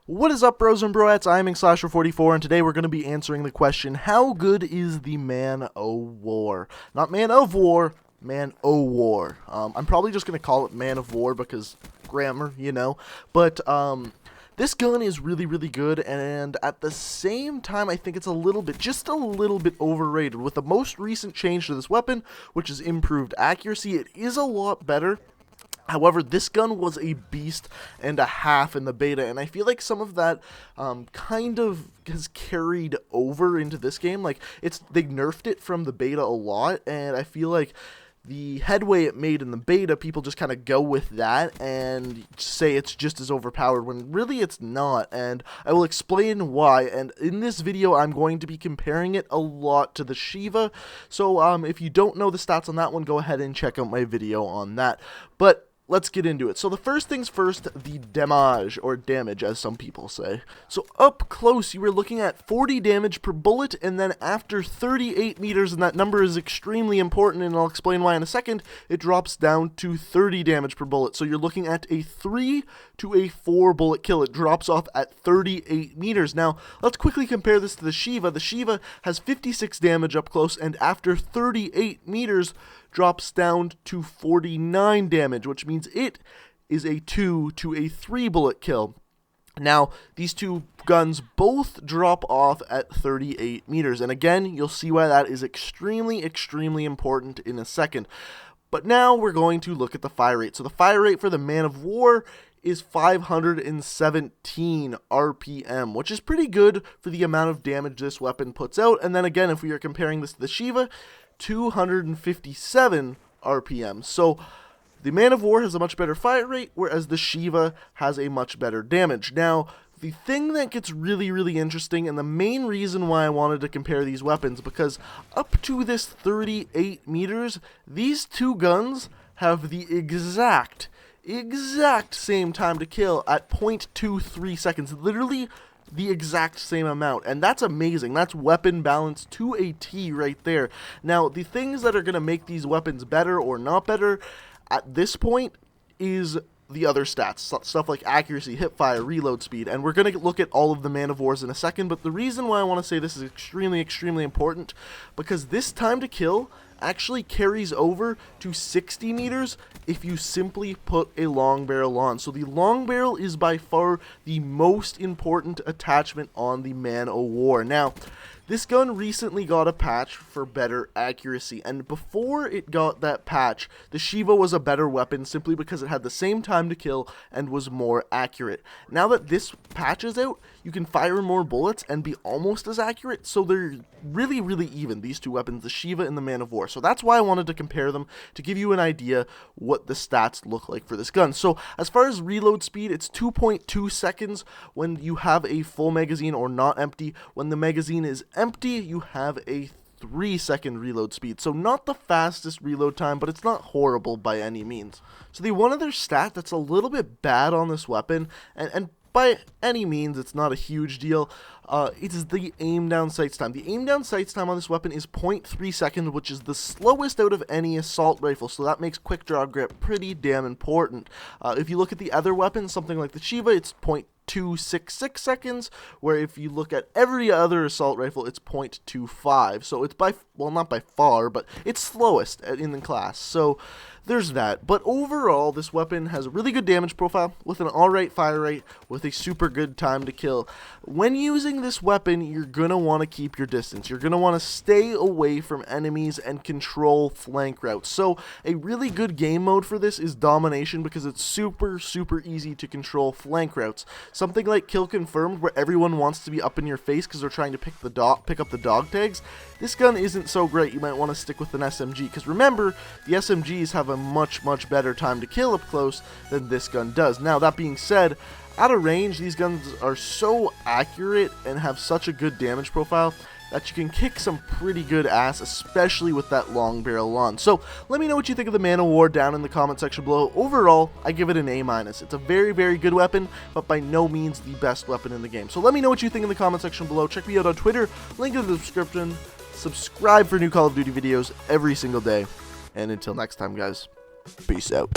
What is up, bros and broettes? I'm Slasher44, and today we're going to be answering the question, how good is the Man O' War? Not Man of War, Man O' War. I'm probably just going to call it Man of War because grammar, you know. But this gun is really, really good, and at the same time, I think it's just a little bit overrated. With the most recent change to this weapon, which is improved accuracy, it is a lot better. However, this gun was a beast and a half in the beta, and I feel like some of that kind of has carried over into this game. Like, they nerfed it from the beta a lot, and I feel like the headway it made in the beta, people just kind of go with that and say it's just as overpowered, when really it's not, and I will explain why. And in this video, I'm going to be comparing it a lot to the Shiva, so if you don't know the stats on that one, go ahead and check out my video on that. But let's get into it. So the first things first, the damage, or damage as some people say. So up close, you were looking at 40 damage per bullet, and then after 38 meters, and that number is extremely important, and I'll explain why in a second, it drops down to 30 damage per bullet. So you're looking at a 3 to a 4 bullet kill. It drops off at 38 meters. Now, let's quickly compare this to the Shiva. The Shiva has 56 damage up close, and after 38 meters, drops down to 49 damage, which means it is a 2 to a 3 bullet kill. Now, these two guns both drop off at 38 meters, and again, you'll see why that is extremely, extremely important in a second. But now we're going to look at the fire rate. So the fire rate for the Man of War is 517 RPM, which is pretty good for the amount of damage this weapon puts out. And then again, if we are comparing this to the Shiva, 257 RPM. So the Man of War has a much better fire rate, whereas the Shiva has a much better damage. Now, the thing that gets really, really interesting, and the main reason why I wanted to compare these weapons, because up to this 38 meters, these two guns have the exact same time to kill at 0.23 seconds. Literally the exact same amount, and that's amazing. That's weapon balance to a T right there. Now, the things that are going to make these weapons better or not better at this point is the other stats, stuff like accuracy, hipfire, reload speed, and we're going to look at all of the Man of Wars in a second. But the reason why I want to say this is extremely, extremely important, because this time to kill actually carries over to 60 meters if you simply put a long barrel on. So the long barrel is by far the most important attachment on the Man O' War. Now, this gun recently got a patch for better accuracy, and before it got that patch, the Shiva was a better weapon simply because it had the same time to kill and was more accurate. Now that this patch is out, you can fire more bullets and be almost as accurate, so they're really, really even, these two weapons, the Shiva and the Man of War. So that's why I wanted to compare them, to give you an idea what the stats look like for this gun. So as far as reload speed, it's 2.2 seconds when you have a full magazine or not empty. When the magazine is empty, you have a 3-second reload speed. So not the fastest reload time, but it's not horrible by any means. So the one other stat that's a little bit bad on this weapon, and by any means, it's not a huge deal. It is the aim down sights time. The aim down sights time on this weapon is 0.3 seconds, which is the slowest out of any assault rifle, so that makes quick draw grip pretty damn important. If you look at the other weapons, something like the Shiva, it's 0.266 seconds, where if you look at every other assault rifle, it's 0.25. So it's not by far, but it's slowest in the class. So there's that. But overall, this weapon has a really good damage profile with an alright fire rate with a super good time to kill. When using this weapon, you're going to want to keep your distance. You're going to want to stay away from enemies and control flank routes. So a really good game mode for this is Domination, because it's super, super easy to control flank routes. Something like Kill Confirmed, where everyone wants to be up in your face because they're trying to pick up the dog tags. This gun isn't so great. You might want to stick with an SMG, because remember, the SMGs have a much, much better time to kill up close than this gun does. Now, that being said, out of range, these guns are so accurate and have such a good damage profile that you can kick some pretty good ass, especially with that long barrel on. So let me know what you think of the Man O' War down in the comment section below. Overall, I give it an A-. It's a very, very good weapon, but by no means the best weapon in the game. So let me know what you think in the comment section below. Check me out on Twitter, link in the description. Subscribe for new Call of Duty videos every single day. And until next time, guys, peace out.